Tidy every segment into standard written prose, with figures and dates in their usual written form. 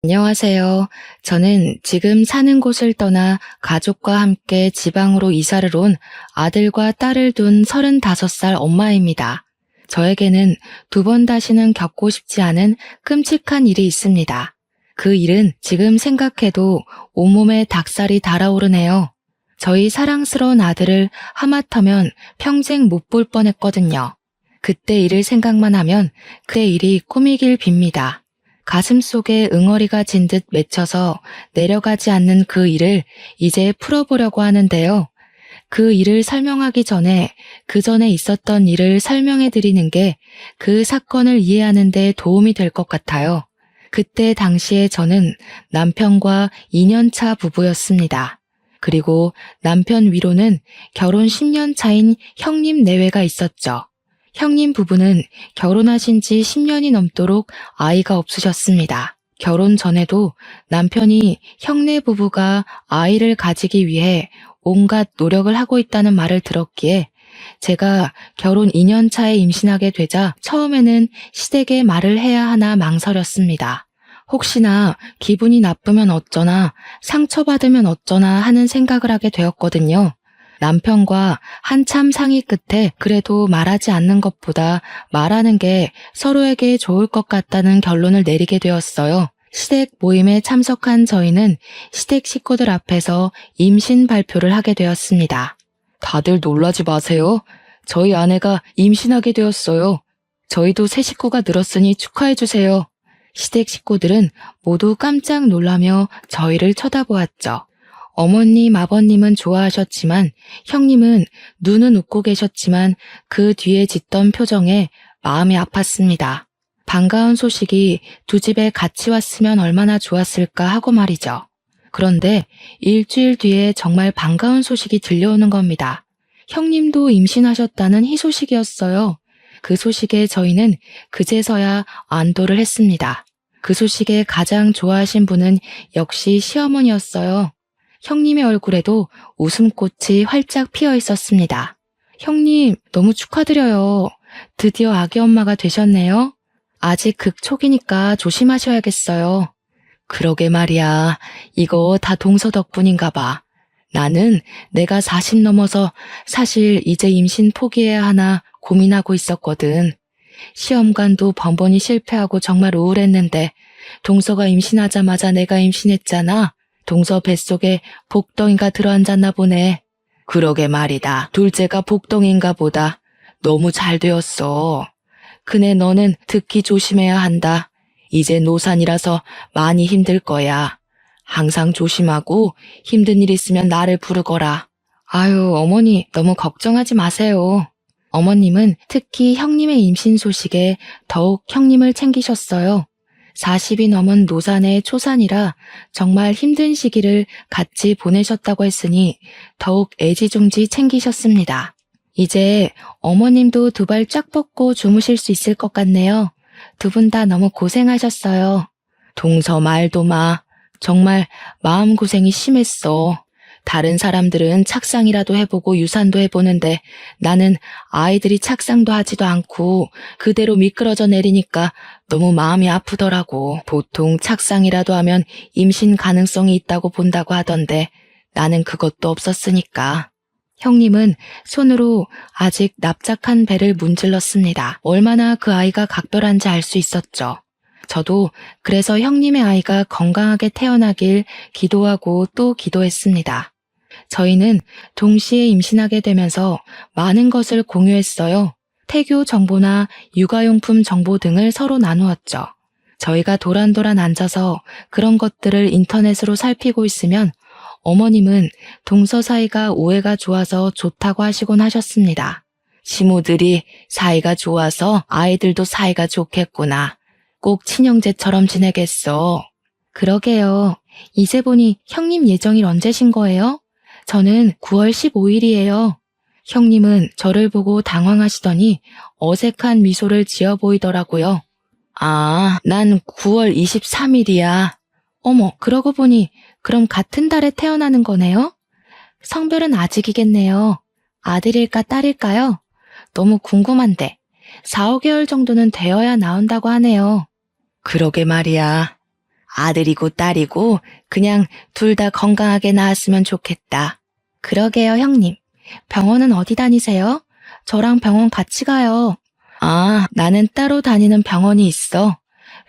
안녕하세요. 저는 지금 사는 곳을 떠나 가족과 함께 지방으로 이사를 온 아들과 딸을 둔 35살 엄마입니다. 저에게는 두 번 다시는 겪고 싶지 않은 끔찍한 일이 있습니다. 그 일은 지금 생각해도 온몸에 닭살이 달아오르네요. 저희 사랑스러운 아들을 하마터면 평생 못 볼 뻔했거든요. 그때 일을 생각만 하면 그 일이 꿈이길 빕니다. 가슴 속에 응어리가 진 듯 맺혀서 내려가지 않는 그 일을 이제 풀어보려고 하는데요. 그 일을 설명하기 전에 그 전에 있었던 일을 설명해 드리는 게 그 사건을 이해하는 데 도움이 될 것 같아요. 그때 당시에 저는 남편과 2년 차 부부였습니다. 그리고 남편 위로는 결혼 10년 차인 형님 내외가 있었죠. 형님 부부는 결혼하신 지 10년이 넘도록 아이가 없으셨습니다. 결혼 전에도 남편이 형네 부부가 아이를 가지기 위해 온갖 노력을 하고 있다는 말을 들었기에 제가 결혼 2년 차에 임신하게 되자 처음에는 시댁에 말을 해야 하나 망설였습니다. 혹시나 기분이 나쁘면 어쩌나 상처받으면 어쩌나 하는 생각을 하게 되었거든요. 남편과 한참 상의 끝에 그래도 말하지 않는 것보다 말하는 게 서로에게 좋을 것 같다는 결론을 내리게 되었어요. 시댁 모임에 참석한 저희는 시댁 식구들 앞에서 임신 발표를 하게 되었습니다. 다들 놀라지 마세요. 저희 아내가 임신하게 되었어요. 저희도 새 식구가 늘었으니 축하해 주세요. 시댁 식구들은 모두 깜짝 놀라며 저희를 쳐다보았죠. 어머님, 아버님은 좋아하셨지만 형님은 눈은 웃고 계셨지만 그 뒤에 짓던 표정에 마음이 아팠습니다. 반가운 소식이 두 집에 같이 왔으면 얼마나 좋았을까 하고 말이죠. 그런데 일주일 뒤에 정말 반가운 소식이 들려오는 겁니다. 형님도 임신하셨다는 희소식이었어요. 그 소식에 저희는 그제서야 안도를 했습니다. 그 소식에 가장 좋아하신 분은 역시 시어머니였어요. 형님의 얼굴에도 웃음꽃이 활짝 피어 있었습니다. 형님, 너무 축하드려요. 드디어 아기 엄마가 되셨네요. 아직 극초기니까 조심하셔야겠어요. 그러게 말이야. 이거 다 동서 덕분인가 봐. 나는 내가 40 넘어서 사실 이제 임신 포기해야 하나 고민하고 있었거든. 시험관도 번번이 실패하고 정말 우울했는데 동서가 임신하자마자 내가 임신했잖아. 동서 뱃속에 복덩이가 들어앉았나 보네. 그러게 말이다. 둘째가 복덩인가 보다. 너무 잘 되었어. 그네 너는 특히 조심해야 한다. 이제 노산이라서 많이 힘들 거야. 항상 조심하고 힘든 일 있으면 나를 부르거라. 아유, 어머니 너무 걱정하지 마세요. 어머님은 특히 형님의 임신 소식에 더욱 형님을 챙기셨어요. 40이 넘은 노산의 초산이라 정말 힘든 시기를 같이 보내셨다고 했으니 더욱 애지중지 챙기셨습니다. 이제 어머님도 두 발 쫙 뻗고 주무실 수 있을 것 같네요. 두 분 다 너무 고생하셨어요. 동서 말도 마. 정말 마음고생이 심했어. 다른 사람들은 착상이라도 해보고 유산도 해보는데 나는 아이들이 착상도 하지도 않고 그대로 미끄러져 내리니까 너무 마음이 아프더라고. 보통 착상이라도 하면 임신 가능성이 있다고 본다고 하던데 나는 그것도 없었으니까. 형님은 손으로 아직 납작한 배를 문질렀습니다. 얼마나 그 아이가 각별한지 알 수 있었죠. 저도 그래서 형님의 아이가 건강하게 태어나길 기도하고 또 기도했습니다. 저희는 동시에 임신하게 되면서 많은 것을 공유했어요. 태교 정보나 육아용품 정보 등을 서로 나누었죠. 저희가 도란도란 앉아서 그런 것들을 인터넷으로 살피고 있으면 어머님은 동서 사이가 우애가 좋아서 좋다고 하시곤 하셨습니다. 시모들이 사이가 좋아서 아이들도 사이가 좋겠구나. 꼭 친형제처럼 지내겠어. 그러게요. 이제 보니 형님 예정일 언제신 거예요? 저는 9월 15일이에요. 형님은 저를 보고 당황하시더니 어색한 미소를 지어 보이더라고요. 아, 난 9월 23일이야. 어머, 그러고 보니 그럼 같은 달에 태어나는 거네요? 성별은 아직이겠네요. 아들일까 딸일까요? 너무 궁금한데 4, 5개월 정도는 되어야 나온다고 하네요. 그러게 말이야. 아들이고 딸이고 그냥 둘 다 건강하게 낳았으면 좋겠다. 그러게요, 형님. 병원은 어디 다니세요? 저랑 병원 같이 가요. 아, 나는 따로 다니는 병원이 있어.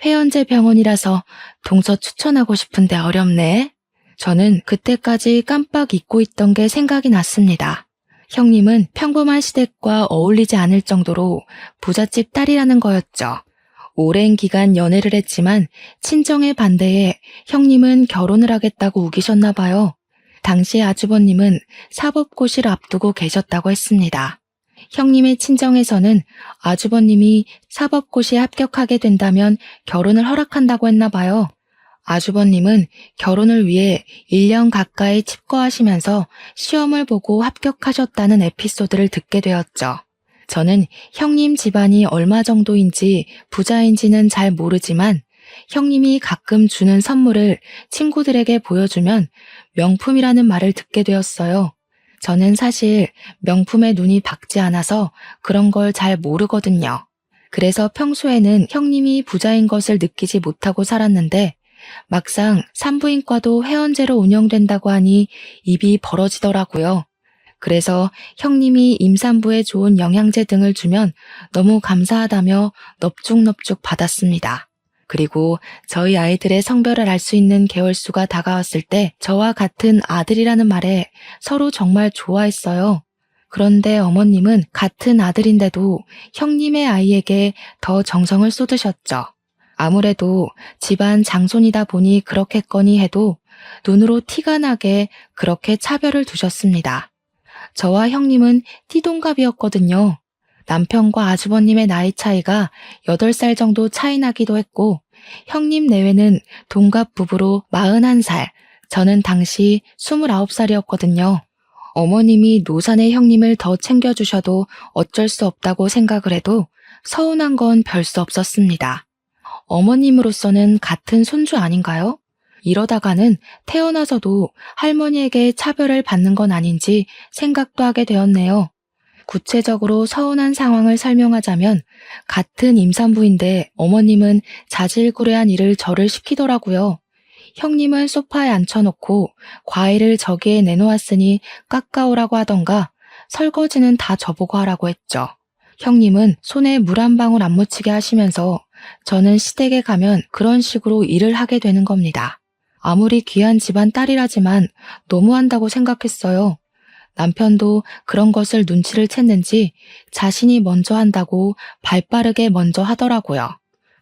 회원제 병원이라서 동서 추천하고 싶은데 어렵네. 저는 그때까지 깜빡 잊고 있던 게 생각이 났습니다. 형님은 평범한 시댁과 어울리지 않을 정도로 부잣집 딸이라는 거였죠. 오랜 기간 연애를 했지만 친정의 반대에 형님은 결혼을 하겠다고 우기셨나 봐요. 당시 아주버님은 사법고시를 앞두고 계셨다고 했습니다. 형님의 친정에서는 아주버님이 사법고시에 합격하게 된다면 결혼을 허락한다고 했나 봐요. 아주버님은 결혼을 위해 1년 가까이 칩거하시면서 시험을 보고 합격하셨다는 에피소드를 듣게 되었죠. 저는 형님 집안이 얼마 정도인지 부자인지는 잘 모르지만 형님이 가끔 주는 선물을 친구들에게 보여주면 명품이라는 말을 듣게 되었어요. 저는 사실 명품에 눈이 박지 않아서 그런 걸 잘 모르거든요. 그래서 평소에는 형님이 부자인 것을 느끼지 못하고 살았는데 막상 산부인과도 회원제로 운영된다고 하니 입이 벌어지더라고요. 그래서 형님이 임산부에 좋은 영양제 등을 주면 너무 감사하다며 넙죽넙죽 받았습니다. 그리고 저희 아이들의 성별을 알 수 있는 개월수가 다가왔을 때 저와 같은 아들이라는 말에 서로 정말 좋아했어요. 그런데 어머님은 같은 아들인데도 형님의 아이에게 더 정성을 쏟으셨죠. 아무래도 집안 장손이다 보니 그렇겠거니 해도 눈으로 티가 나게 그렇게 차별을 두셨습니다. 저와 형님은 띠동갑이었거든요. 남편과 아주버님의 나이 차이가 8살 정도 차이 나기도 했고 형님 내외는 동갑 부부로 41살, 저는 당시 29살이었거든요. 어머님이 노산의 형님을 더 챙겨주셔도 어쩔 수 없다고 생각을 해도 서운한 건 별 수 없었습니다. 어머님으로서는 같은 손주 아닌가요? 이러다가는 태어나서도 할머니에게 차별을 받는 건 아닌지 생각도 하게 되었네요. 구체적으로 서운한 상황을 설명하자면 같은 임산부인데 어머님은 자질구레한 일을 저를 시키더라고요. 형님은 소파에 앉혀놓고 과일을 저기에 내놓았으니 깎아오라고 하던가 설거지는 다 저보고 하라고 했죠. 형님은 손에 물 한 방울 안 묻히게 하시면서 저는 시댁에 가면 그런 식으로 일을 하게 되는 겁니다. 아무리 귀한 집안 딸이라지만 너무한다고 생각했어요. 남편도 그런 것을 눈치를 챘는지 자신이 먼저 한다고 발빠르게 먼저 하더라고요.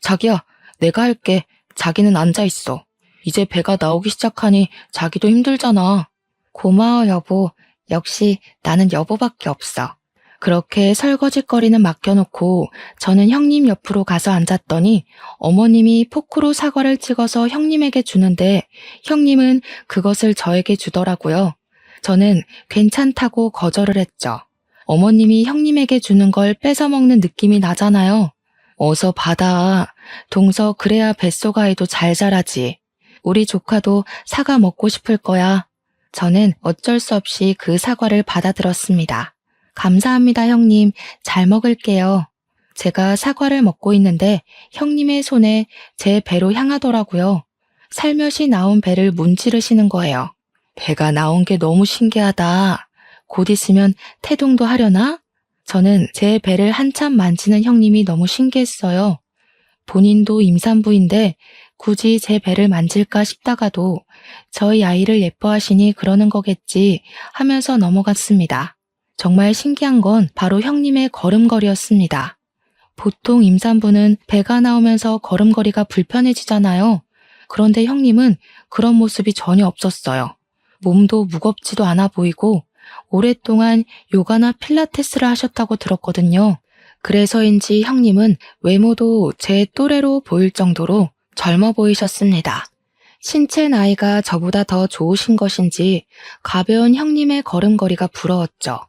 자기야, 내가 할게. 자기는 앉아있어. 이제 배가 나오기 시작하니 자기도 힘들잖아. 고마워, 여보. 역시 나는 여보밖에 없어. 그렇게 설거지거리는 맡겨놓고 저는 형님 옆으로 가서 앉았더니 어머님이 포크로 사과를 찍어서 형님에게 주는데 형님은 그것을 저에게 주더라고요. 저는 괜찮다고 거절을 했죠. 어머님이 형님에게 주는 걸 뺏어 먹는 느낌이 나잖아요. 어서 받아. 동서 그래야 뱃속아이도 잘 자라지. 우리 조카도 사과 먹고 싶을 거야. 저는 어쩔 수 없이 그 사과를 받아들었습니다. 감사합니다, 형님. 잘 먹을게요. 제가 사과를 먹고 있는데 형님의 손에 제 배로 향하더라고요. 살며시 나온 배를 문지르시는 거예요. 배가 나온 게 너무 신기하다. 곧 있으면 태동도 하려나? 저는 제 배를 한참 만지는 형님이 너무 신기했어요. 본인도 임산부인데 굳이 제 배를 만질까 싶다가도 저희 아이를 예뻐하시니 그러는 거겠지 하면서 넘어갔습니다. 정말 신기한 건 바로 형님의 걸음걸이였습니다. 보통 임산부는 배가 나오면서 걸음걸이가 불편해지잖아요. 그런데 형님은 그런 모습이 전혀 없었어요. 몸도 무겁지도 않아 보이고 오랫동안 요가나 필라테스를 하셨다고 들었거든요. 그래서인지 형님은 외모도 제 또래로 보일 정도로 젊어 보이셨습니다. 신체 나이가 저보다 더 좋으신 것인지 가벼운 형님의 걸음걸이가 부러웠죠.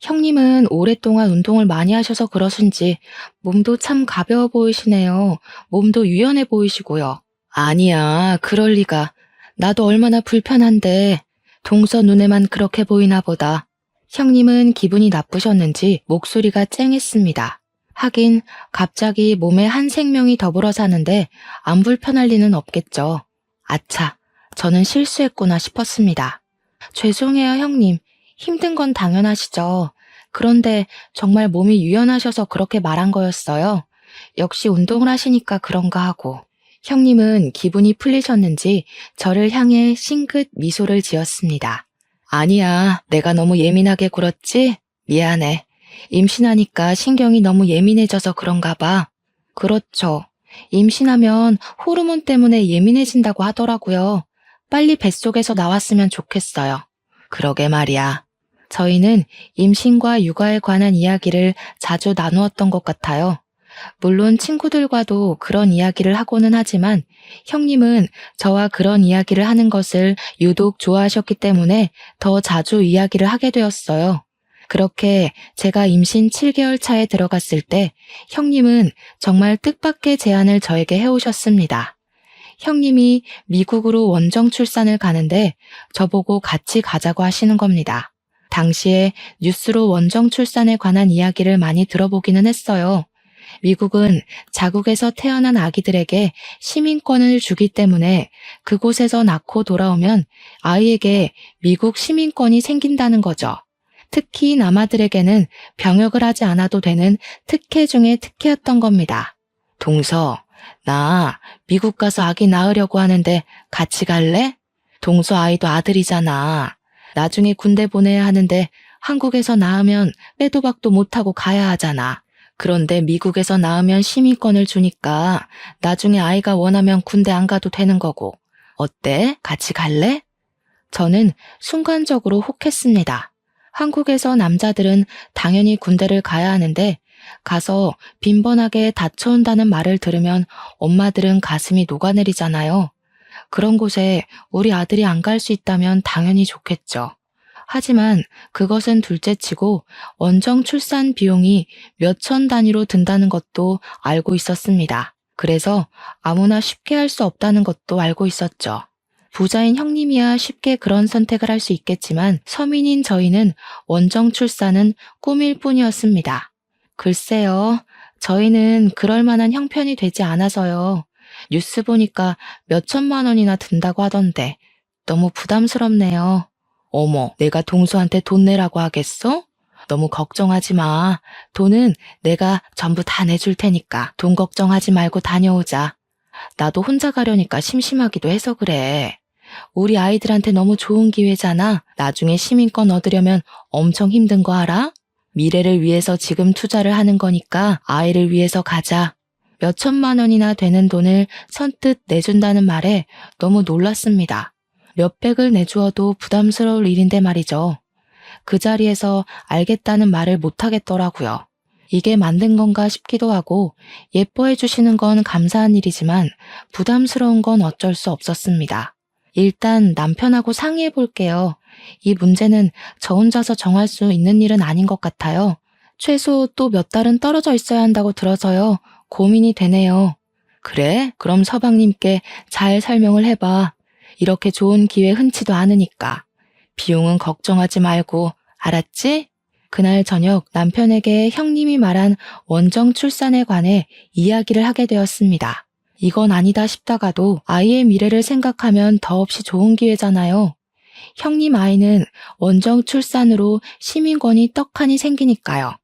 형님은 오랫동안 운동을 많이 하셔서 그러신지 몸도 참 가벼워 보이시네요. 몸도 유연해 보이시고요. 아니야, 그럴 리가. 나도 얼마나 불편한데 동서 눈에만 그렇게 보이나 보다. 형님은 기분이 나쁘셨는지 목소리가 쨍했습니다. 하긴 갑자기 몸에 한 생명이 더불어 사는데 안 불편할 리는 없겠죠. 아차, 저는 실수했구나 싶었습니다. 죄송해요, 형님. 힘든 건 당연하시죠. 그런데 정말 몸이 유연하셔서 그렇게 말한 거였어요. 역시 운동을 하시니까 그런가 하고. 형님은 기분이 풀리셨는지 저를 향해 싱긋 미소를 지었습니다. 아니야, 내가 너무 예민하게 굴었지? 미안해. 임신하니까 신경이 너무 예민해져서 그런가 봐. 그렇죠. 임신하면 호르몬 때문에 예민해진다고 하더라고요. 빨리 뱃속에서 나왔으면 좋겠어요. 그러게 말이야. 저희는 임신과 육아에 관한 이야기를 자주 나누었던 것 같아요. 물론 친구들과도 그런 이야기를 하고는 하지만 형님은 저와 그런 이야기를 하는 것을 유독 좋아하셨기 때문에 더 자주 이야기를 하게 되었어요. 그렇게 제가 임신 7개월 차에 들어갔을 때 형님은 정말 뜻밖의 제안을 저에게 해오셨습니다. 형님이 미국으로 원정 출산을 가는데 저보고 같이 가자고 하시는 겁니다. 당시에 뉴스로 원정 출산에 관한 이야기를 많이 들어보기는 했어요. 미국은 자국에서 태어난 아기들에게 시민권을 주기 때문에 그곳에서 낳고 돌아오면 아이에게 미국 시민권이 생긴다는 거죠. 특히 남아들에게는 병역을 하지 않아도 되는 특혜 중에 특혜였던 겁니다. 동서, 나 미국 가서 아기 낳으려고 하는데 같이 갈래? 동서 아이도 아들이잖아. 나중에 군대 보내야 하는데 한국에서 낳으면 빼도 박도 못하고 가야 하잖아. 그런데 미국에서 낳으면 시민권을 주니까 나중에 아이가 원하면 군대 안 가도 되는 거고. 어때? 같이 갈래? 저는 순간적으로 혹했습니다. 한국에서 남자들은 당연히 군대를 가야 하는데 가서 빈번하게 다쳐온다는 말을 들으면 엄마들은 가슴이 녹아내리잖아요. 그런 곳에 우리 아들이 안 갈 수 있다면 당연히 좋겠죠. 하지만 그것은 둘째치고 원정 출산 비용이 몇천 단위로 든다는 것도 알고 있었습니다. 그래서 아무나 쉽게 할 수 없다는 것도 알고 있었죠. 부자인 형님이야 쉽게 그런 선택을 할 수 있겠지만 서민인 저희는 원정 출산은 꿈일 뿐이었습니다. 글쎄요, 저희는 그럴 만한 형편이 되지 않아서요. 뉴스 보니까 몇 천만 원이나 든다고 하던데 너무 부담스럽네요. 어머, 내가 동수한테 돈 내라고 하겠어? 너무 걱정하지 마. 돈은 내가 전부 다 내줄 테니까 돈 걱정하지 말고 다녀오자. 나도 혼자 가려니까 심심하기도 해서 그래. 우리 아이들한테 너무 좋은 기회잖아. 나중에 시민권 얻으려면 엄청 힘든 거 알아? 미래를 위해서 지금 투자를 하는 거니까 아이를 위해서 가자. 몇 천만 원이나 되는 돈을 선뜻 내준다는 말에 너무 놀랐습니다. 몇백을 내주어도 부담스러울 일인데 말이죠. 그 자리에서 알겠다는 말을 못하겠더라고요. 이게 만든 건가 싶기도 하고 예뻐해 주시는 건 감사한 일이지만 부담스러운 건 어쩔 수 없었습니다. 일단 남편하고 상의해 볼게요. 이 문제는 저 혼자서 정할 수 있는 일은 아닌 것 같아요. 최소 또 몇 달은 떨어져 있어야 한다고 들어서요. 고민이 되네요. 그래? 그럼 서방님께 잘 설명을 해봐. 이렇게 좋은 기회 흔치도 않으니까. 비용은 걱정하지 말고, 알았지? 그날 저녁 남편에게 형님이 말한 원정 출산에 관해 이야기를 하게 되었습니다. 이건 아니다 싶다가도 아이의 미래를 생각하면 더없이 좋은 기회잖아요. 형님 아이는 원정 출산으로 시민권이 떡하니 생기니까요.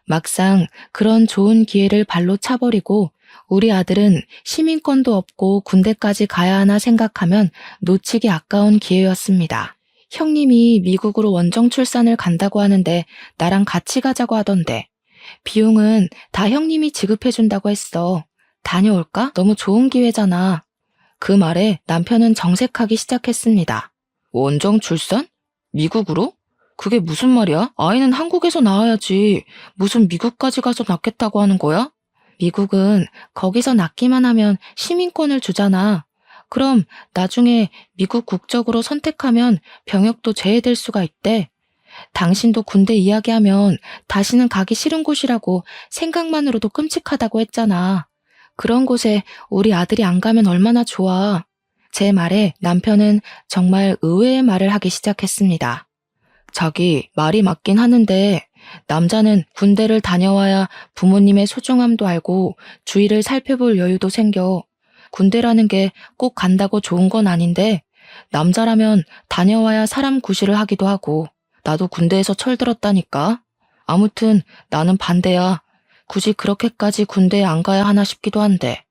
막상 그런 좋은 기회를 발로 차버리고 우리 아들은 시민권도 없고 군대까지 가야 하나 생각하면 놓치기 아까운 기회였습니다. 형님이 미국으로 원정 출산을 간다고 하는데 나랑 같이 가자고 하던데 비용은 다 형님이 지급해준다고 했어. 다녀올까? 너무 좋은 기회잖아. 그 말에 남편은 정색하기 시작했습니다. 원정 출산? 미국으로? 그게 무슨 말이야? 아이는 한국에서 낳아야지. 무슨 미국까지 가서 낳겠다고 하는 거야? 미국은 거기서 낳기만 하면 시민권을 주잖아. 그럼 나중에 미국 국적으로 선택하면 병역도 제외될 수가 있대. 당신도 군대 이야기하면 다시는 가기 싫은 곳이라고 생각만으로도 끔찍하다고 했잖아. 그런 곳에 우리 아들이 안 가면 얼마나 좋아. 제 말에 남편은 정말 의외의 말을 하기 시작했습니다. 자기 말이 맞긴 하는데 남자는 군대를 다녀와야 부모님의 소중함도 알고 주위를 살펴볼 여유도 생겨. 군대라는 게 꼭 간다고 좋은 건 아닌데 남자라면 다녀와야 사람 구실을 하기도 하고 나도 군대에서 철들었다니까. 아무튼 나는 반대야. 굳이 그렇게까지 군대에 안 가야 하나 싶기도 한데.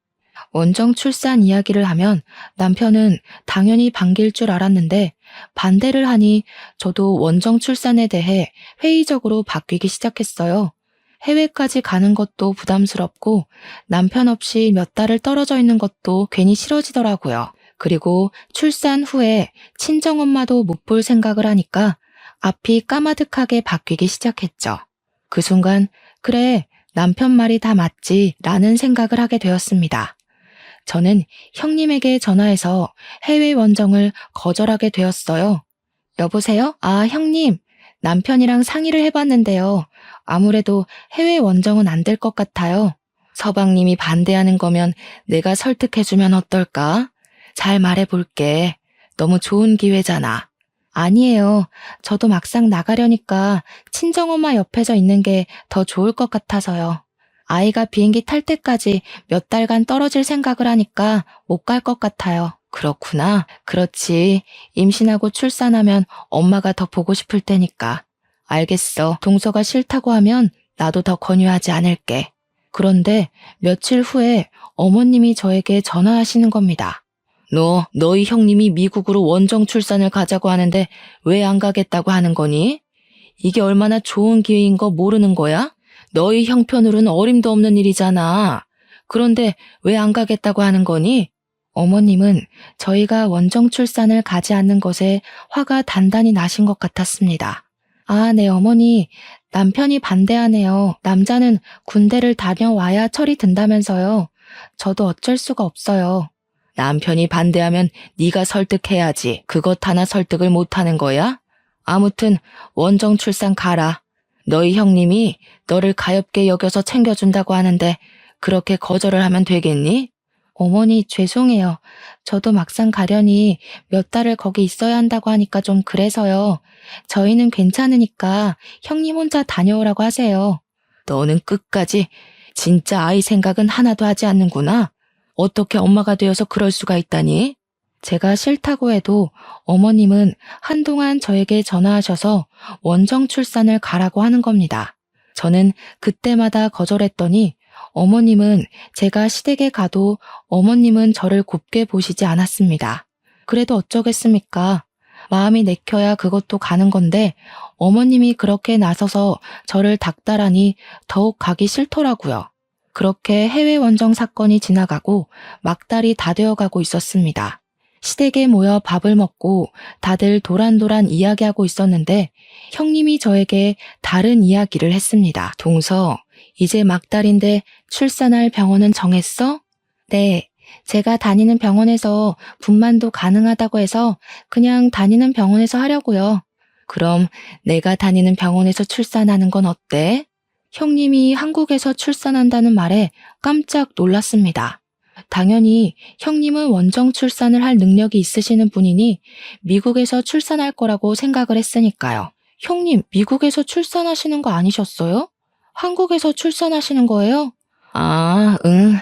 원정 출산 이야기를 하면 남편은 당연히 반길 줄 알았는데 반대를 하니 저도 원정 출산에 대해 회의적으로 바뀌기 시작했어요. 해외까지 가는 것도 부담스럽고 남편 없이 몇 달을 떨어져 있는 것도 괜히 싫어지더라고요. 그리고 출산 후에 친정엄마도 못 볼 생각을 하니까 앞이 까마득하게 바뀌기 시작했죠. 그 순간 그래, 남편 말이 다 맞지 라는 생각을 하게 되었습니다. 저는 형님에게 전화해서 해외 원정을 거절하게 되었어요. 여보세요? 아, 형님. 남편이랑 상의를 해봤는데요. 아무래도 해외 원정은 안 될 것 같아요. 서방님이 반대하는 거면 내가 설득해주면 어떨까? 잘 말해볼게. 너무 좋은 기회잖아. 아니에요. 저도 막상 나가려니까 친정엄마 옆에서 있는 게 더 좋을 것 같아서요. 아이가 비행기 탈 때까지 몇 달간 떨어질 생각을 하니까 못 갈 것 같아요. 그렇구나. 그렇지. 임신하고 출산하면 엄마가 더 보고 싶을 테니까. 알겠어. 동서가 싫다고 하면 나도 더 권유하지 않을게. 그런데 며칠 후에 어머님이 저에게 전화하시는 겁니다. 너희 형님이 미국으로 원정 출산을 가자고 하는데 왜 안 가겠다고 하는 거니? 이게 얼마나 좋은 기회인 거 모르는 거야? 너희 형편으로는 어림도 없는 일이잖아. 그런데 왜 안 가겠다고 하는 거니? 어머님은 저희가 원정 출산을 가지 않는 것에 화가 단단히 나신 것 같았습니다. 아, 네, 어머니. 남편이 반대하네요. 남자는 군대를 다녀와야 철이 든다면서요. 저도 어쩔 수가 없어요. 남편이 반대하면 네가 설득해야지. 그것 하나 설득을 못하는 거야? 아무튼 원정 출산 가라. 너희 형님이 너를 가엾게 여겨서 챙겨준다고 하는데 그렇게 거절을 하면 되겠니? 어머니, 죄송해요. 저도 막상 가려니 몇 달을 거기 있어야 한다고 하니까 좀 그래서요. 저희는 괜찮으니까 형님 혼자 다녀오라고 하세요. 너는 끝까지 진짜 아이 생각은 하나도 하지 않는구나. 어떻게 엄마가 되어서 그럴 수가 있다니? 제가 싫다고 해도 어머님은 한동안 저에게 전화하셔서 원정 출산을 가라고 하는 겁니다. 저는 그때마다 거절했더니 어머님은 제가 시댁에 가도 어머님은 저를 곱게 보시지 않았습니다. 그래도 어쩌겠습니까? 마음이 내켜야 그것도 가는 건데 어머님이 그렇게 나서서 저를 닥달하니 더욱 가기 싫더라고요. 그렇게 해외 원정 사건이 지나가고 막달이 다 되어가고 있었습니다. 시댁에 모여 밥을 먹고 다들 도란도란 이야기하고 있었는데 형님이 저에게 다른 이야기를 했습니다. 동서, 이제 막달인데 출산할 병원은 정했어? 네, 제가 다니는 병원에서 분만도 가능하다고 해서 그냥 다니는 병원에서 하려고요. 그럼 내가 다니는 병원에서 출산하는 건 어때? 형님이 한국에서 출산한다는 말에 깜짝 놀랐습니다. 당연히 형님은 원정 출산을 할 능력이 있으시는 분이니 미국에서 출산할 거라고 생각을 했으니까요. 형님, 미국에서 출산하시는 거 아니셨어요? 한국에서 출산하시는 거예요? 아, 응.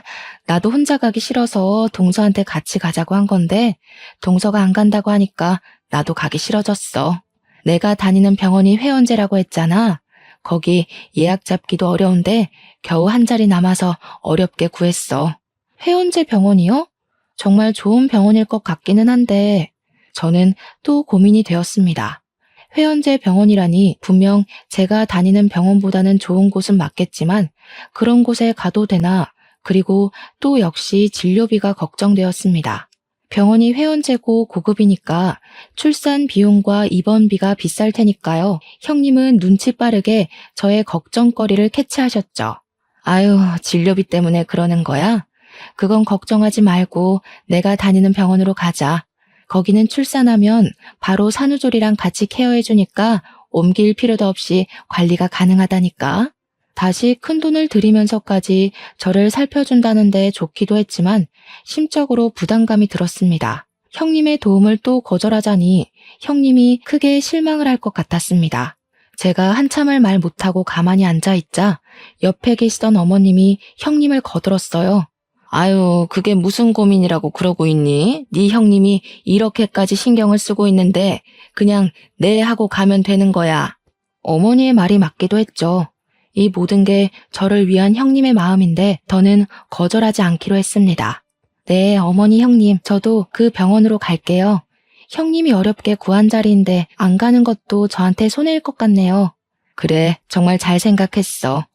나도 혼자 가기 싫어서 동서한테 같이 가자고 한 건데 동서가 안 간다고 하니까 나도 가기 싫어졌어. 내가 다니는 병원이 회원제라고 했잖아. 거기 예약 잡기도 어려운데 겨우 한 자리 남아서 어렵게 구했어. 회원제 병원이요? 정말 좋은 병원일 것 같기는 한데 저는 또 고민이 되었습니다. 회원제 병원이라니 분명 제가 다니는 병원보다는 좋은 곳은 맞겠지만 그런 곳에 가도 되나, 그리고 또 역시 진료비가 걱정되었습니다. 병원이 회원제고 고급이니까 출산 비용과 입원비가 비쌀 테니까요. 형님은 눈치 빠르게 저의 걱정거리를 캐치하셨죠. 아유, 진료비 때문에 그러는 거야? 그건 걱정하지 말고 내가 다니는 병원으로 가자. 거기는 출산하면 바로 산후조리랑 같이 케어해주니까 옮길 필요도 없이 관리가 가능하다니까. 다시 큰돈을 들이면서까지 저를 살펴준다는데 좋기도 했지만 심적으로 부담감이 들었습니다. 형님의 도움을 또 거절하자니 형님이 크게 실망을 할 것 같았습니다. 제가 한참을 말 못하고 가만히 앉아있자 옆에 계시던 어머님이 형님을 거들었어요. 아유, 그게 무슨 고민이라고 그러고 있니? 네 형님이 이렇게까지 신경을 쓰고 있는데 그냥 네 하고 가면 되는 거야. 어머니의 말이 맞기도 했죠. 이 모든 게 저를 위한 형님의 마음인데 저는 거절하지 않기로 했습니다. 네, 어머니 형님, 저도 그 병원으로 갈게요. 형님이 어렵게 구한 자리인데 안 가는 것도 저한테 손해일 것 같네요. 그래, 정말 잘 생각했어.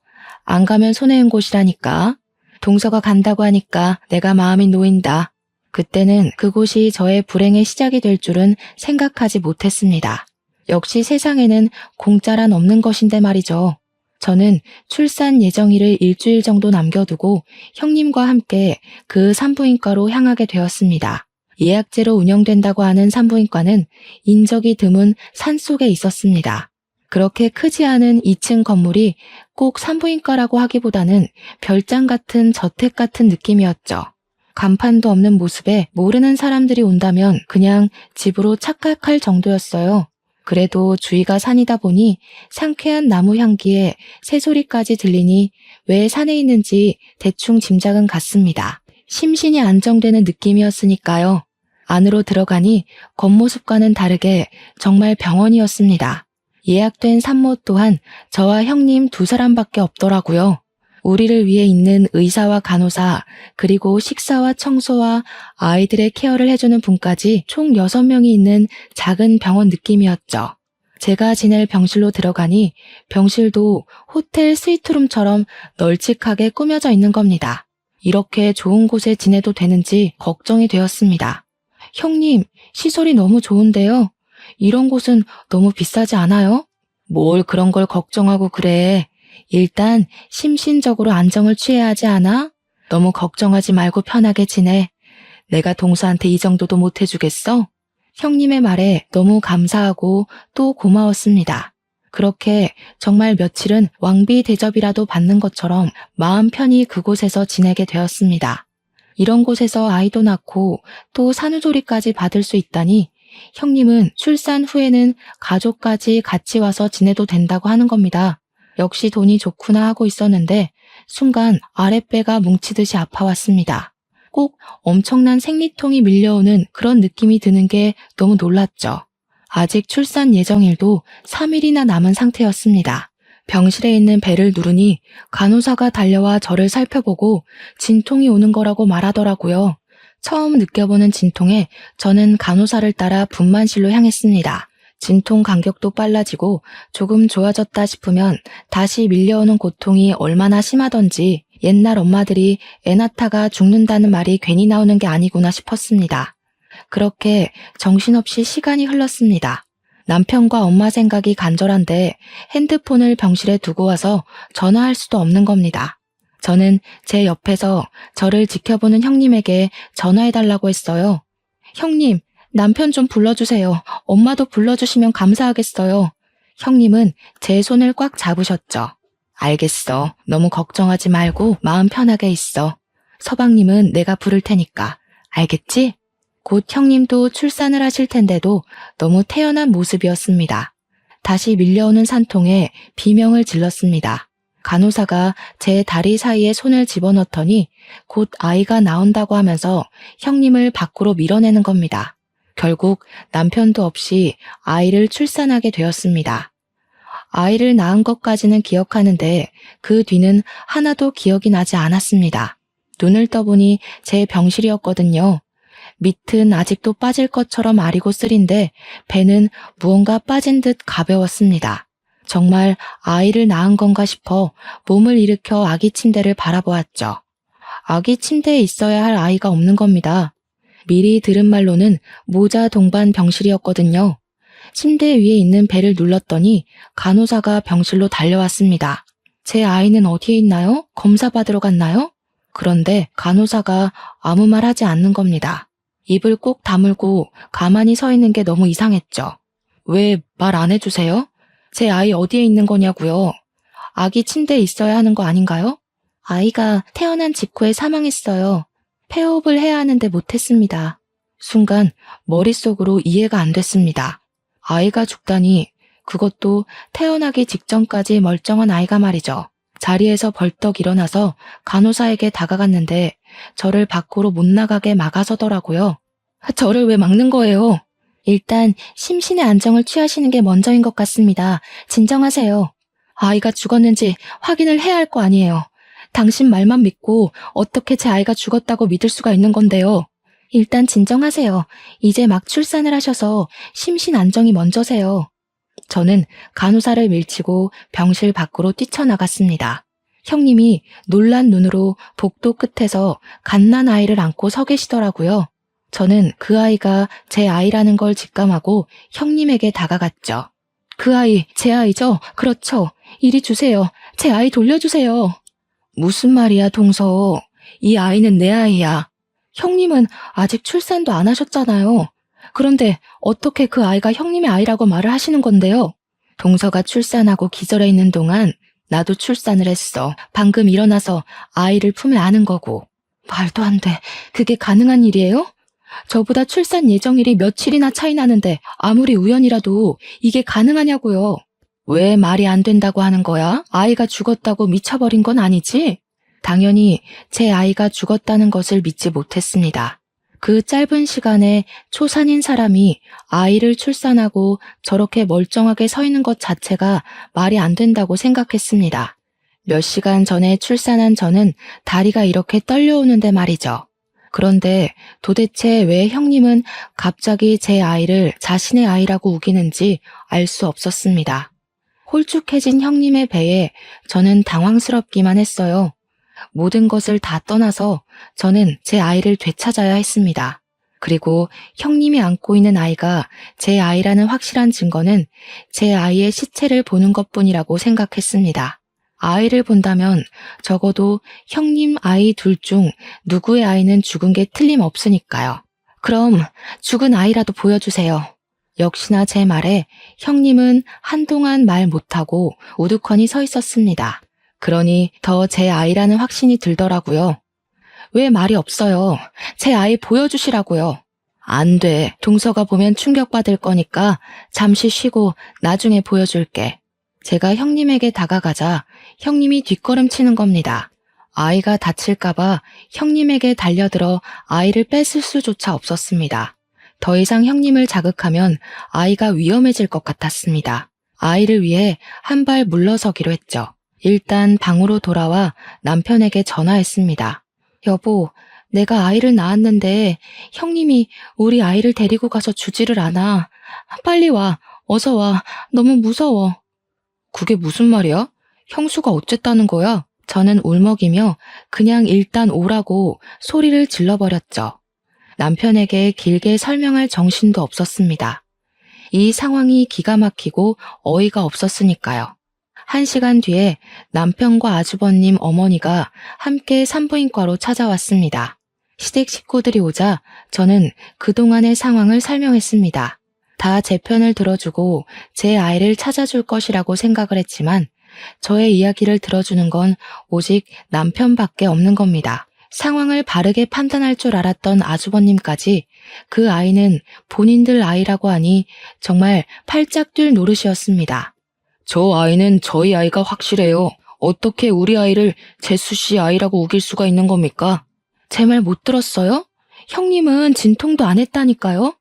안 가면 손해인 곳이라니까. 동서가 간다고 하니까 내가 마음이 놓인다. 그때는 그곳이 저의 불행의 시작이 될 줄은 생각하지 못했습니다. 역시 세상에는 공짜란 없는 것인데 말이죠. 저는 출산 예정일을 일주일 정도 남겨두고 형님과 함께 그 산부인과로 향하게 되었습니다. 예약제로 운영된다고 하는 산부인과는 인적이 드문 산속에 있었습니다. 그렇게 크지 않은 2층 건물이 꼭 산부인과라고 하기보다는 별장 같은 저택 같은 느낌이었죠. 간판도 없는 모습에 모르는 사람들이 온다면 그냥 집으로 착각할 정도였어요. 그래도 주위가 산이다 보니 상쾌한 나무 향기에 새소리까지 들리니 왜 산에 있는지 대충 짐작은 갔습니다. 심신이 안정되는 느낌이었으니까요. 안으로 들어가니 겉모습과는 다르게 정말 병원이었습니다. 예약된 산모 또한 저와 형님 2사람밖에 없더라고요. 우리를 위해 있는 의사와 간호사, 그리고 식사와 청소와 아이들의 케어를 해주는 분까지 총 6명이 있는 작은 병원 느낌이었죠. 제가 지낼 병실로 들어가니 병실도 호텔 스위트룸처럼 널찍하게 꾸며져 있는 겁니다. 이렇게 좋은 곳에 지내도 되는지 걱정이 되었습니다. 형님, 시설이 너무 좋은데요. 이런 곳은 너무 비싸지 않아요? 뭘 그런 걸 걱정하고 그래. 일단 심신적으로 안정을 취해야 하지 않아? 너무 걱정하지 말고 편하게 지내. 내가 동서한테 이 정도도 못 해주겠어? 형님의 말에 너무 감사하고 또 고마웠습니다. 그렇게 정말 며칠은 왕비 대접이라도 받는 것처럼 마음 편히 그곳에서 지내게 되었습니다. 이런 곳에서 아이도 낳고 또 산후조리까지 받을 수 있다니 형님은 출산 후에는 가족까지 같이 와서 지내도 된다고 하는 겁니다. 역시 돈이 좋구나 하고 있었는데 순간 아랫배가 뭉치듯이 아파왔습니다. 꼭 엄청난 생리통이 밀려오는 그런 느낌이 드는 게 너무 놀랐죠. 아직 출산 예정일도 3일이나 남은 상태였습니다. 병실에 있는 벨을 누르니 간호사가 달려와 저를 살펴보고 진통이 오는 거라고 말하더라고요. 처음 느껴보는 진통에 저는 간호사를 따라 분만실로 향했습니다. 진통 간격도 빨라지고 조금 좋아졌다 싶으면 다시 밀려오는 고통이 얼마나 심하던지 옛날 엄마들이 애 낳다가 죽는다는 말이 괜히 나오는 게 아니구나 싶었습니다. 그렇게 정신없이 시간이 흘렀습니다. 남편과 엄마 생각이 간절한데 핸드폰을 병실에 두고 와서 전화할 수도 없는 겁니다. 저는 제 옆에서 저를 지켜보는 형님에게 전화해달라고 했어요. 형님, 남편 좀 불러주세요. 엄마도 불러주시면 감사하겠어요. 형님은 제 손을 꽉 잡으셨죠. 알겠어. 너무 걱정하지 말고 마음 편하게 있어. 서방님은 내가 부를 테니까. 알겠지? 곧 형님도 출산을 하실 텐데도 너무 태연한 모습이었습니다. 다시 밀려오는 산통에 비명을 질렀습니다. 간호사가 제 다리 사이에 손을 집어넣더니 곧 아이가 나온다고 하면서 형님을 밖으로 밀어내는 겁니다. 결국 남편도 없이 아이를 출산하게 되었습니다. 아이를 낳은 것까지는 기억하는데 그 뒤는 하나도 기억이 나지 않았습니다. 눈을 떠보니 제 병실이었거든요. 밑은 아직도 빠질 것처럼 아리고 쓰린데 배는 무언가 빠진 듯 가벼웠습니다. 정말 아이를 낳은 건가 싶어 몸을 일으켜 아기 침대를 바라보았죠. 아기 침대에 있어야 할 아이가 없는 겁니다. 미리 들은 말로는 모자 동반 병실이었거든요. 침대 위에 있는 배를 눌렀더니 간호사가 병실로 달려왔습니다. 제 아이는 어디에 있나요? 검사 받으러 갔나요? 그런데 간호사가 아무 말 하지 않는 겁니다. 입을 꼭 다물고 가만히 서 있는 게 너무 이상했죠. 왜 말 안 해주세요? 제 아이 어디에 있는 거냐고요? 아기 침대에 있어야 하는 거 아닌가요? 아이가 태어난 직후에 사망했어요. 폐호흡을 해야 하는데 못했습니다. 순간 머릿속으로 이해가 안 됐습니다. 아이가 죽다니, 그것도 태어나기 직전까지 멀쩡한 아이가 말이죠. 자리에서 벌떡 일어나서 간호사에게 다가갔는데 저를 밖으로 못 나가게 막아서더라고요. 저를 왜 막는 거예요? 일단 심신의 안정을 취하시는 게 먼저인 것 같습니다. 진정하세요. 아이가 죽었는지 확인을 해야 할 거 아니에요. 당신 말만 믿고 어떻게 제 아이가 죽었다고 믿을 수가 있는 건데요. 일단 진정하세요. 이제 막 출산을 하셔서 심신 안정이 먼저세요. 저는 간호사를 밀치고 병실 밖으로 뛰쳐나갔습니다. 형님이 놀란 눈으로 복도 끝에서 갓난 아이를 안고 서 계시더라고요. 저는 그 아이가 제 아이라는 걸 직감하고 형님에게 다가갔죠. 그 아이, 제 아이죠? 그렇죠. 이리 주세요. 제 아이 돌려주세요. 무슨 말이야, 동서. 이 아이는 내 아이야. 형님은 아직 출산도 안 하셨잖아요. 그런데 어떻게 그 아이가 형님의 아이라고 말을 하시는 건데요? 동서가 출산하고 기절해 있는 동안 나도 출산을 했어. 방금 일어나서 아이를 품에 안은 거고. 말도 안 돼. 그게 가능한 일이에요? 저보다 출산 예정일이 며칠이나 차이 나는데 아무리 우연이라도 이게 가능하냐고요. 왜 말이 안 된다고 하는 거야? 아이가 죽었다고 미쳐버린 건 아니지? 당연히 제 아이가 죽었다는 것을 믿지 못했습니다. 그 짧은 시간에 초산인 사람이 아이를 출산하고 저렇게 멀쩡하게 서 있는 것 자체가 말이 안 된다고 생각했습니다. 몇 시간 전에 출산한 저는 다리가 이렇게 떨려오는데 말이죠. 그런데 도대체 왜 형님은 갑자기 제 아이를 자신의 아이라고 우기는지 알 수 없었습니다. 홀쭉해진 형님의 배에 저는 당황스럽기만 했어요. 모든 것을 다 떠나서 저는 제 아이를 되찾아야 했습니다. 그리고 형님이 안고 있는 아이가 제 아이라는 확실한 증거는 제 아이의 시체를 보는 것뿐이라고 생각했습니다. 아이를 본다면 적어도 형님 아이 둘 중 누구의 아이는 죽은 게 틀림없으니까요. 그럼 죽은 아이라도 보여주세요. 역시나 제 말에 형님은 한동안 말 못하고 우두커니 서 있었습니다. 그러니 더 제 아이라는 확신이 들더라고요. 왜 말이 없어요? 제 아이 보여주시라고요. 안 돼. 동서가 보면 충격받을 거니까 잠시 쉬고 나중에 보여줄게. 제가 형님에게 다가가자 형님이 뒷걸음치는 겁니다. 아이가 다칠까봐 형님에게 달려들어 아이를 뺏을 수조차 없었습니다. 더 이상 형님을 자극하면 아이가 위험해질 것 같았습니다. 아이를 위해 한 발 물러서기로 했죠. 일단 방으로 돌아와 남편에게 전화했습니다. 여보, 내가 아이를 낳았는데 형님이 우리 아이를 데리고 가서 주지를 않아. 빨리 와. 어서 와. 너무 무서워. 그게 무슨 말이야? 형수가 어쨌다는 거야? 저는 울먹이며 그냥 일단 오라고 소리를 질러버렸죠. 남편에게 길게 설명할 정신도 없었습니다. 이 상황이 기가 막히고 어이가 없었으니까요. 1시간 뒤에 남편과 아주버님 어머니가 함께 산부인과로 찾아왔습니다. 시댁 식구들이 오자 저는 그동안의 상황을 설명했습니다. 다 제 편을 들어주고 제 아이를 찾아줄 것이라고 생각을 했지만 저의 이야기를 들어주는 건 오직 남편밖에 없는 겁니다. 상황을 바르게 판단할 줄 알았던 아주버님까지 그 아이는 본인들 아이라고 하니 정말 팔짝 뛸 노릇이었습니다. 저 아이는 저희 아이가 확실해요. 어떻게 우리 아이를 재수 씨 아이라고 우길 수가 있는 겁니까? 제 말 못 들었어요? 형님은 진통도 안 했다니까요?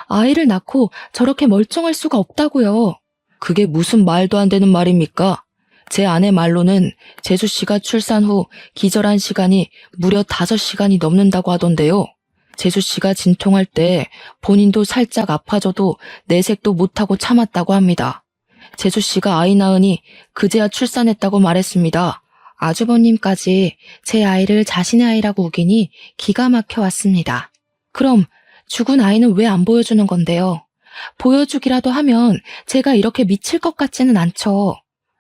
아이를 낳고 저렇게 멀쩡할 수가 없다고요. 그게 무슨 말도 안 되는 말입니까? 제 아내 말로는 재수 씨가 출산 후 기절한 시간이 무려 5시간이 넘는다고 하던데요. 재수 씨가 진통할 때 본인도 살짝 아파져도 내색도 못하고 참았다고 합니다. 재수 씨가 아이 낳으니 그제야 출산했다고 말했습니다. 아주버님까지 제 아이를 자신의 아이라고 우기니 기가 막혀 왔습니다. 그럼 죽은 아이는 왜 안 보여주는 건데요? 보여주기라도 하면 제가 이렇게 미칠 것 같지는 않죠.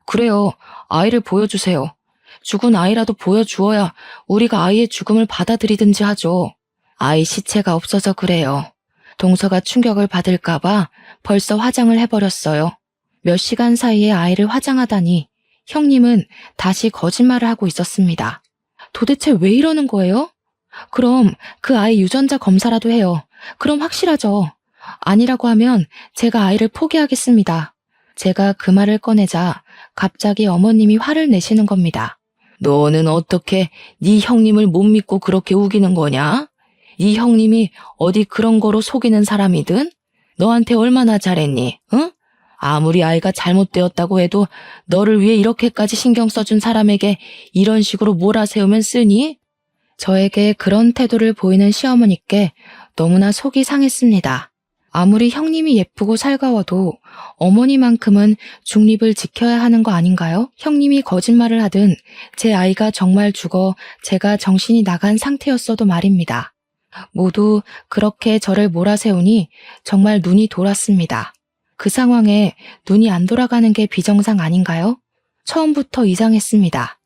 그래요. 아이를 보여주세요. 죽은 아이라도 보여주어야 우리가 아이의 죽음을 받아들이든지 하죠. 아이 시체가 없어서 그래요. 동서가 충격을 받을까봐 벌써 화장을 해버렸어요. 몇 시간 사이에 아이를 화장하다니 형님은 다시 거짓말을 하고 있었습니다. 도대체 왜 이러는 거예요? 그럼 그 아이 유전자 검사라도 해요. 그럼 확실하죠. 아니라고 하면 제가 아이를 포기하겠습니다. 제가 그 말을 꺼내자 갑자기 어머님이 화를 내시는 겁니다. 너는 어떻게 네 형님을 못 믿고 그렇게 우기는 거냐? 네 형님이 어디 그런 거로 속이는 사람이든? 너한테 얼마나 잘했니? 응? 아무리 아이가 잘못되었다고 해도 너를 위해 이렇게까지 신경 써준 사람에게 이런 식으로 몰아세우면 쓰니? 저에게 그런 태도를 보이는 시어머니께 너무나 속이 상했습니다. 아무리 형님이 예쁘고 살가워도 어머니만큼은 중립을 지켜야 하는 거 아닌가요? 형님이 거짓말을 하든 제 아이가 정말 죽어 제가 정신이 나간 상태였어도 말입니다. 모두 그렇게 저를 몰아세우니 정말 눈이 돌았습니다. 그 상황에 눈이 안 돌아가는 게 비정상 아닌가요? 처음부터 이상했습니다.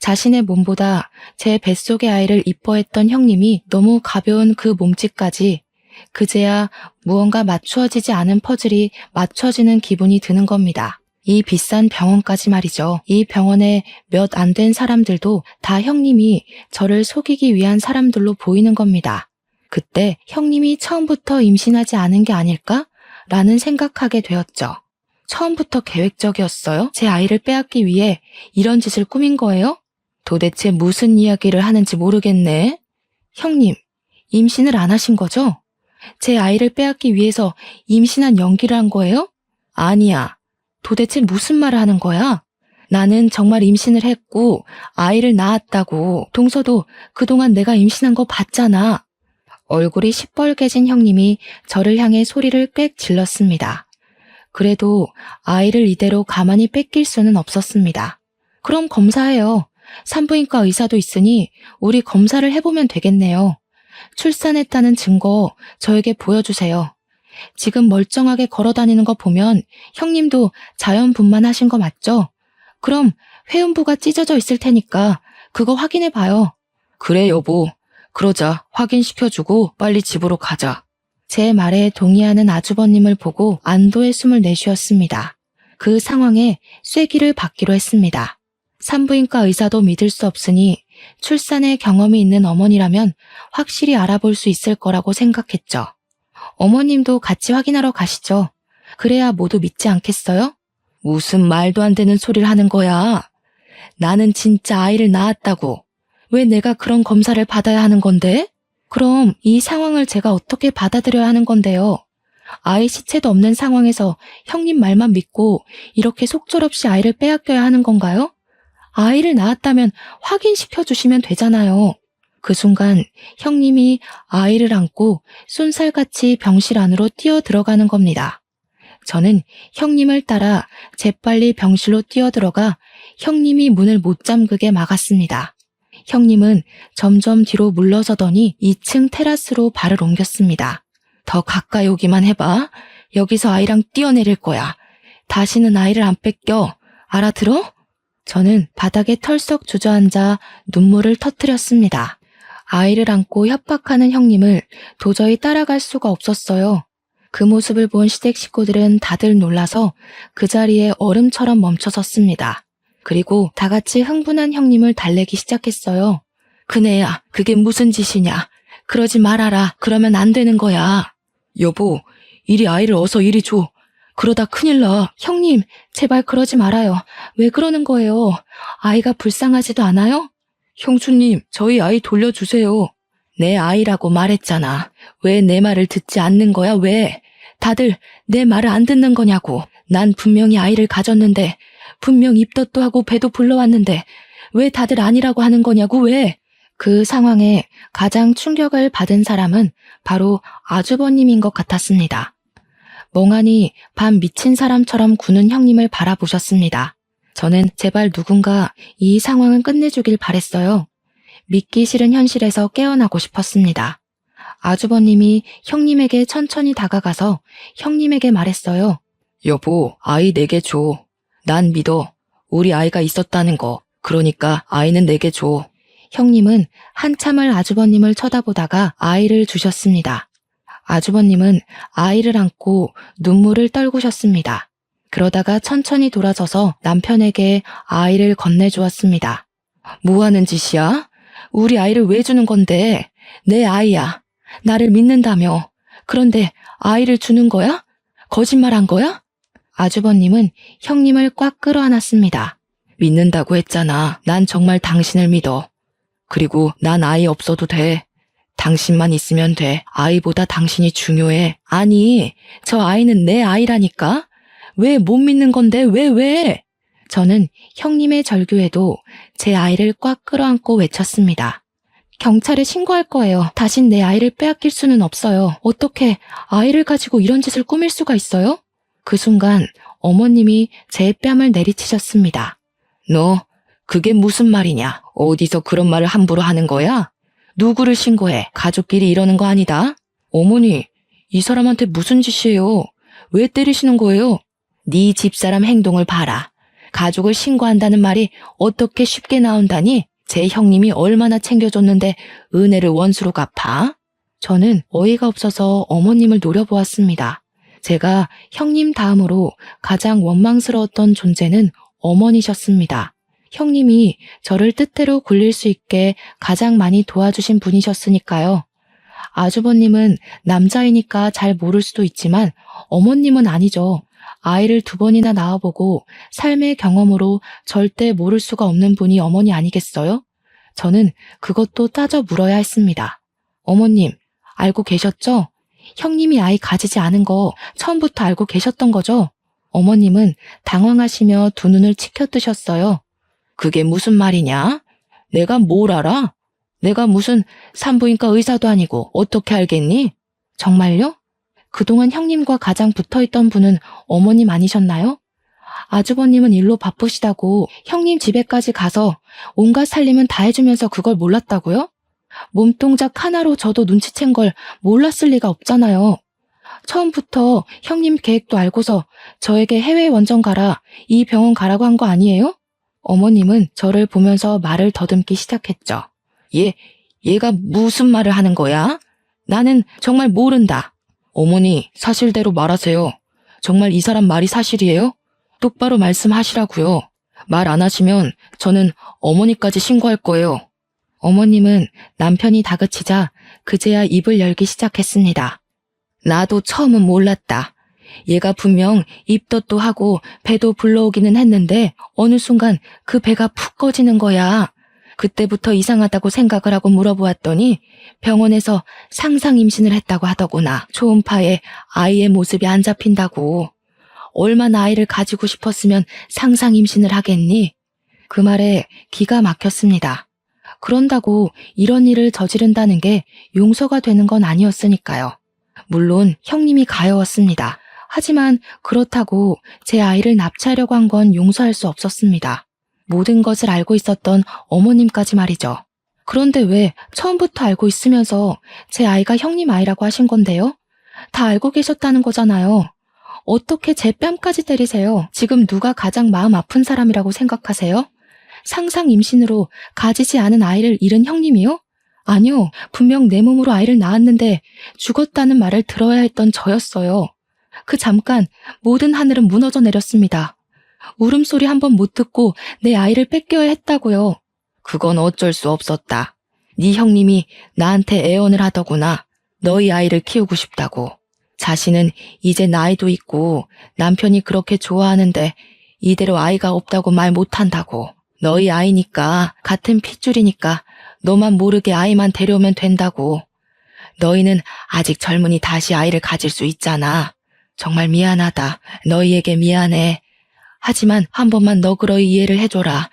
자신의 몸보다 제 뱃속의 아이를 이뻐했던 형님이 너무 가벼운 그 몸짓까지 그제야 무언가 맞추어지지 않은 퍼즐이 맞춰지는 기분이 드는 겁니다. 이 비싼 병원까지 말이죠. 이 병원에 몇 안 된 사람들도 다 형님이 저를 속이기 위한 사람들로 보이는 겁니다. 그때 형님이 처음부터 임신하지 않은 게 아닐까? 라는 생각하게 되었죠. 처음부터 계획적이었어요? 제 아이를 빼앗기 위해 이런 짓을 꾸민 거예요? 도대체 무슨 이야기를 하는지 모르겠네. 형님, 임신을 안 하신 거죠? 제 아이를 빼앗기 위해서 임신한 연기를 한 거예요? 아니야. 도대체 무슨 말을 하는 거야? 나는 정말 임신을 했고 아이를 낳았다고. 동서도 그동안 내가 임신한 거 봤잖아. 얼굴이 시뻘개진 형님이 저를 향해 소리를 꽥 질렀습니다. 그래도 아이를 이대로 가만히 뺏길 수는 없었습니다. 그럼 검사해요. 산부인과 의사도 있으니 우리 검사를 해보면 되겠네요. 출산했다는 증거 저에게 보여주세요. 지금 멀쩡하게 걸어다니는 거 보면 형님도 자연분만하신 거 맞죠? 그럼 회음부가 찢어져 있을 테니까 그거 확인해봐요. 그래 여보. 그러자. 확인시켜주고 빨리 집으로 가자. 제 말에 동의하는 아주버님을 보고 안도의 숨을 내쉬었습니다. 그 상황에 쐐기를 받기로 했습니다. 산부인과 의사도 믿을 수 없으니 출산의 경험이 있는 어머니라면 확실히 알아볼 수 있을 거라고 생각했죠. 어머님도 같이 확인하러 가시죠. 그래야 모두 믿지 않겠어요? 무슨 말도 안 되는 소리를 하는 거야. 나는 진짜 아이를 낳았다고. 왜 내가 그런 검사를 받아야 하는 건데? 그럼 이 상황을 제가 어떻게 받아들여야 하는 건데요? 아이 시체도 없는 상황에서 형님 말만 믿고 이렇게 속절없이 아이를 빼앗겨야 하는 건가요? 아이를 낳았다면 확인시켜 주시면 되잖아요. 그 순간 형님이 아이를 안고 쏜살같이 병실 안으로 뛰어 들어가는 겁니다. 저는 형님을 따라 재빨리 병실로 뛰어들어가 형님이 문을 못 잠그게 막았습니다. 형님은 점점 뒤로 물러서더니 2층 테라스로 발을 옮겼습니다. 더 가까이 오기만 해봐. 여기서 아이랑 뛰어내릴 거야. 다시는 아이를 안 뺏겨. 알아들어? 저는 바닥에 털썩 주저앉아 눈물을 터뜨렸습니다. 아이를 안고 협박하는 형님을 도저히 따라갈 수가 없었어요. 그 모습을 본 시댁 식구들은 다들 놀라서 그 자리에 얼음처럼 멈춰섰습니다. 그리고 다 같이 흥분한 형님을 달래기 시작했어요. 그네야, 그게 무슨 짓이냐. 그러지 말아라. 그러면 안 되는 거야. 여보, 이리 아이를 어서 이리 줘. 그러다 큰일 나. 형님, 제발 그러지 말아요. 왜 그러는 거예요? 아이가 불쌍하지도 않아요? 형수님, 저희 아이 돌려주세요. 내 아이라고 말했잖아. 왜 내 말을 듣지 않는 거야, 왜? 다들 내 말을 안 듣는 거냐고. 난 분명히 아이를 가졌는데, 분명 입덧도 하고 배도 불러왔는데, 왜 다들 아니라고 하는 거냐고, 왜? 그 상황에 가장 충격을 받은 사람은 바로 아주버님인 것 같았습니다. 멍하니 밤 미친 사람처럼 구는 형님을 바라보셨습니다. 저는 제발 누군가 이 상황은 끝내주길 바랬어요. 믿기 싫은 현실에서 깨어나고 싶었습니다. 아주버님이 형님에게 천천히 다가가서 형님에게 말했어요. 여보, 아이 내게 줘. 난 믿어. 우리 아이가 있었다는 거. 그러니까 아이는 내게 줘. 형님은 한참을 아주버님을 쳐다보다가 아이를 주셨습니다. 아주버님은 아이를 안고 눈물을 떨구셨습니다. 그러다가 천천히 돌아서서 남편에게 아이를 건네주었습니다. 뭐 하는 짓이야? 우리 아이를 왜 주는 건데? 내 아이야. 나를 믿는다며. 그런데 아이를 주는 거야? 거짓말한 거야? 아주버님은 형님을 꽉 끌어안았습니다. 믿는다고 했잖아. 난 정말 당신을 믿어. 그리고 난 아이 없어도 돼. 당신만 있으면 돼. 아이보다 당신이 중요해. 아니, 저 아이는 내 아이라니까? 왜 못 믿는 건데, 왜? 저는 형님의 절규에도 제 아이를 꽉 끌어안고 외쳤습니다. 경찰에 신고할 거예요. 다신 내 아이를 빼앗길 수는 없어요. 어떻게 아이를 가지고 이런 짓을 꾸밀 수가 있어요? 그 순간 어머님이 제 뺨을 내리치셨습니다. 너, 그게 무슨 말이냐? 어디서 그런 말을 함부로 하는 거야? 누구를 신고해? 가족끼리 이러는 거 아니다? 어머니, 이 사람한테 무슨 짓이에요? 왜 때리시는 거예요? 네 집사람 행동을 봐라. 가족을 신고한다는 말이 어떻게 쉽게 나온다니? 제 형님이 얼마나 챙겨줬는데 은혜를 원수로 갚아? 저는 어이가 없어서 어머님을 노려보았습니다. 제가 형님 다음으로 가장 원망스러웠던 존재는 어머니셨습니다. 형님이 저를 뜻대로 굴릴 수 있게 가장 많이 도와주신 분이셨으니까요. 아주버님은 남자이니까 잘 모를 수도 있지만 어머님은 아니죠. 아이를 2번이나 낳아보고 삶의 경험으로 절대 모를 수가 없는 분이 어머니 아니겠어요? 저는 그것도 따져 물어야 했습니다. 어머님, 알고 계셨죠? 형님이 아이 가지지 않은 거 처음부터 알고 계셨던 거죠? 어머님은 당황하시며 2눈을 치켜뜨셨어요. 그게 무슨 말이냐? 내가 뭘 알아? 내가 무슨 산부인과 의사도 아니고 어떻게 알겠니? 정말요? 그동안 형님과 가장 붙어있던 분은 어머님 아니셨나요? 아주버님은 일로 바쁘시다고 형님 집에까지 가서 온갖 살림은 다 해주면서 그걸 몰랐다고요? 몸동작 하나로 저도 눈치챈 걸 몰랐을 리가 없잖아요. 처음부터 형님 계획도 알고서 저에게 해외 원정 가라, 이 병원 가라고 한 거 아니에요? 어머님은 저를 보면서 말을 더듬기 시작했죠. 얘가 무슨 말을 하는 거야? 나는 정말 모른다. 어머니, 사실대로 말하세요. 정말 이 사람 말이 사실이에요? 똑바로 말씀하시라고요. 말 안 하시면 저는 어머니까지 신고할 거예요. 어머님은 남편이 다그치자 그제야 입을 열기 시작했습니다. 나도 처음은 몰랐다. 얘가 분명 입덧도 하고 배도 불러오기는 했는데 어느 순간 그 배가 푹 꺼지는 거야. 그때부터 이상하다고 생각을 하고 물어보았더니 병원에서 상상 임신을 했다고 하더구나. 초음파에 아이의 모습이 안 잡힌다고. 얼마나 아이를 가지고 싶었으면 상상 임신을 하겠니? 그 말에 기가 막혔습니다. 그런다고 이런 일을 저지른다는 게 용서가 되는 건 아니었으니까요. 물론 형님이 가여웠습니다. 하지만 그렇다고 제 아이를 납치하려고 한 건 용서할 수 없었습니다. 모든 것을 알고 있었던 어머님까지 말이죠. 그런데 왜 처음부터 알고 있으면서 제 아이가 형님 아이라고 하신 건데요? 다 알고 계셨다는 거잖아요. 어떻게 제 뺨까지 때리세요? 지금 누가 가장 마음 아픈 사람이라고 생각하세요? 상상 임신으로 가지지 않은 아이를 잃은 형님이요? 아니요, 분명 내 몸으로 아이를 낳았는데 죽었다는 말을 들어야 했던 저였어요. 그 잠깐 모든 하늘은 무너져 내렸습니다. 울음소리 한 번 못 듣고 내 아이를 뺏겨야 했다고요. 그건 어쩔 수 없었다. 네 형님이 나한테 애원을 하더구나. 너희 아이를 키우고 싶다고. 자신은 이제 나이도 있고 남편이 그렇게 좋아하는데 이대로 아이가 없다고 말 못한다고. 너희 아이니까 같은 핏줄이니까 너만 모르게 아이만 데려오면 된다고. 너희는 아직 젊으니 다시 아이를 가질 수 있잖아. 정말 미안하다. 너희에게 미안해. 하지만 한 번만 너그러이 이해를 해줘라.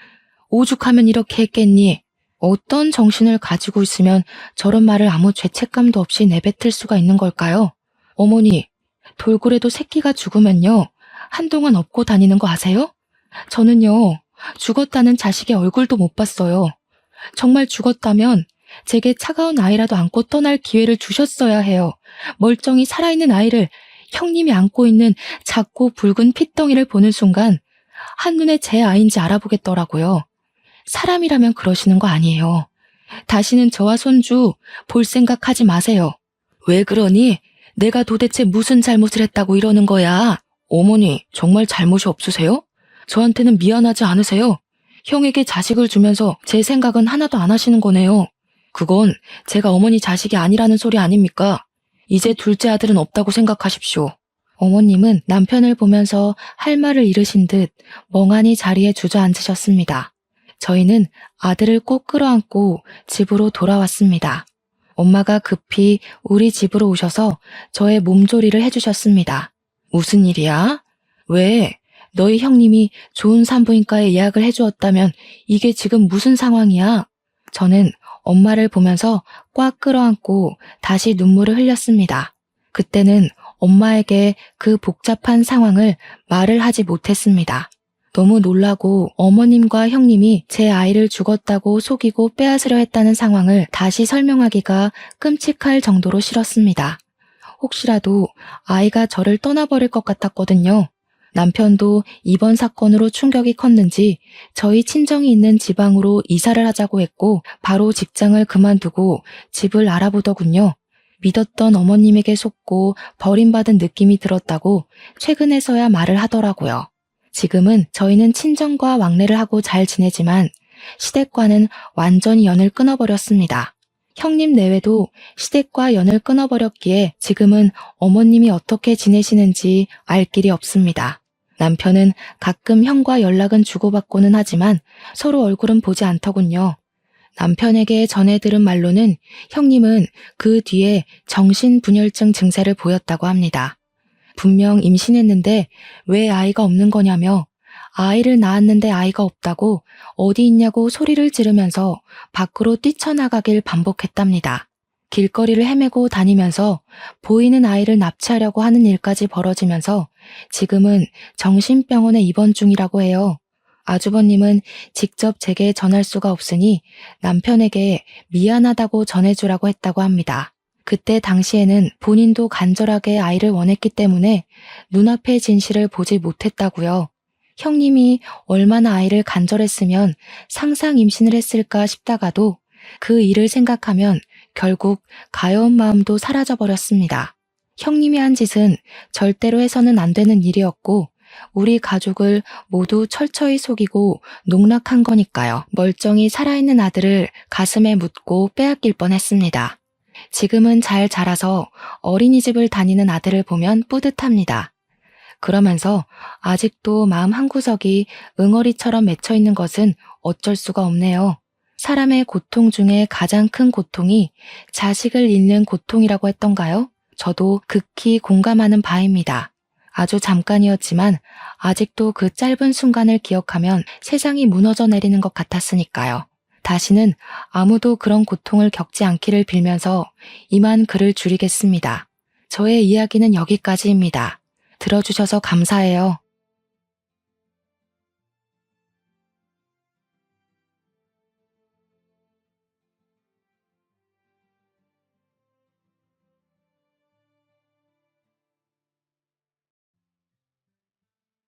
오죽하면 이렇게 했겠니? 어떤 정신을 가지고 있으면 저런 말을 아무 죄책감도 없이 내뱉을 수가 있는 걸까요? 어머니, 돌고래도 새끼가 죽으면요, 한동안 업고 다니는 거 아세요? 저는요, 죽었다는 자식의 얼굴도 못 봤어요. 정말 죽었다면 제게 차가운 아이라도 안고 떠날 기회를 주셨어야 해요. 멀쩡히 살아있는 아이를 형님이 안고 있는 작고 붉은 핏덩이를 보는 순간 한눈에 제 아이인지 알아보겠더라고요. 사람이라면 그러시는 거 아니에요. 다시는 저와 손주 볼 생각하지 마세요. 왜 그러니? 내가 도대체 무슨 잘못을 했다고 이러는 거야? 어머니, 정말 잘못이 없으세요? 저한테는 미안하지 않으세요? 형에게 자식을 주면서 제 생각은 하나도 안 하시는 거네요. 그건 제가 어머니 자식이 아니라는 소리 아닙니까? 이제 둘째 아들은 없다고 생각하십시오. 어머님은 남편을 보면서 할 말을 잃으신 듯 멍하니 자리에 주저앉으셨습니다. 저희는 아들을 꼭 끌어안고 집으로 돌아왔습니다. 엄마가 급히 우리 집으로 오셔서 저의 몸조리를 해주셨습니다. 무슨 일이야? 왜? 너희 형님이 좋은 산부인과에 예약을 해주었다면 이게 지금 무슨 상황이야? 저는 엄마를 보면서 꽉 끌어안고 다시 눈물을 흘렸습니다. 그때는 엄마에게 그 복잡한 상황을 말을 하지 못했습니다. 너무 놀라고 어머님과 형님이 제 아이를 죽었다고 속이고 빼앗으려 했다는 상황을 다시 설명하기가 끔찍할 정도로 싫었습니다. 혹시라도 아이가 저를 떠나버릴 것 같았거든요. 남편도 이번 사건으로 충격이 컸는지 저희 친정이 있는 지방으로 이사를 하자고 했고 바로 직장을 그만두고 집을 알아보더군요. 믿었던 어머님에게 속고 버림받은 느낌이 들었다고 최근에서야 말을 하더라고요. 지금은 저희는 친정과 왕래를 하고 잘 지내지만 시댁과는 완전히 연을 끊어버렸습니다. 형님 내외도 시댁과 연을 끊어버렸기에 지금은 어머님이 어떻게 지내시는지 알 길이 없습니다. 남편은 가끔 형과 연락은 주고받고는 하지만 서로 얼굴은 보지 않더군요. 남편에게 전해 들은 말로는 형님은 그 뒤에 정신분열증 증세를 보였다고 합니다. 분명 임신했는데 왜 아이가 없는 거냐며 아이를 낳았는데 아이가 없다고 어디 있냐고 소리를 지르면서 밖으로 뛰쳐나가길 반복했답니다. 길거리를 헤매고 다니면서 보이는 아이를 납치하려고 하는 일까지 벌어지면서 지금은 정신병원에 입원 중이라고 해요. 아주버님은 직접 제게 전할 수가 없으니 남편에게 미안하다고 전해주라고 했다고 합니다. 그때 당시에는 본인도 간절하게 아이를 원했기 때문에 눈앞의 진실을 보지 못했다고요. 형님이 얼마나 아이를 간절했으면 상상 임신을 했을까 싶다가도 그 일을 생각하면 결국 가여운 마음도 사라져버렸습니다. 형님이 한 짓은 절대로 해서는 안 되는 일이었고 우리 가족을 모두 철저히 속이고 농락한 거니까요. 멀쩡히 살아있는 아들을 가슴에 묻고 빼앗길 뻔했습니다. 지금은 잘 자라서 어린이집을 다니는 아들을 보면 뿌듯합니다. 그러면서 아직도 마음 한구석이 응어리처럼 맺혀있는 것은 어쩔 수가 없네요. 사람의 고통 중에 가장 큰 고통이 자식을 잃는 고통이라고 했던가요? 저도 극히 공감하는 바입니다. 아주 잠깐이었지만 아직도 그 짧은 순간을 기억하면 세상이 무너져 내리는 것 같았으니까요. 다시는 아무도 그런 고통을 겪지 않기를 빌면서 이만 글을 줄이겠습니다. 저의 이야기는 여기까지입니다. 들어주셔서 감사해요.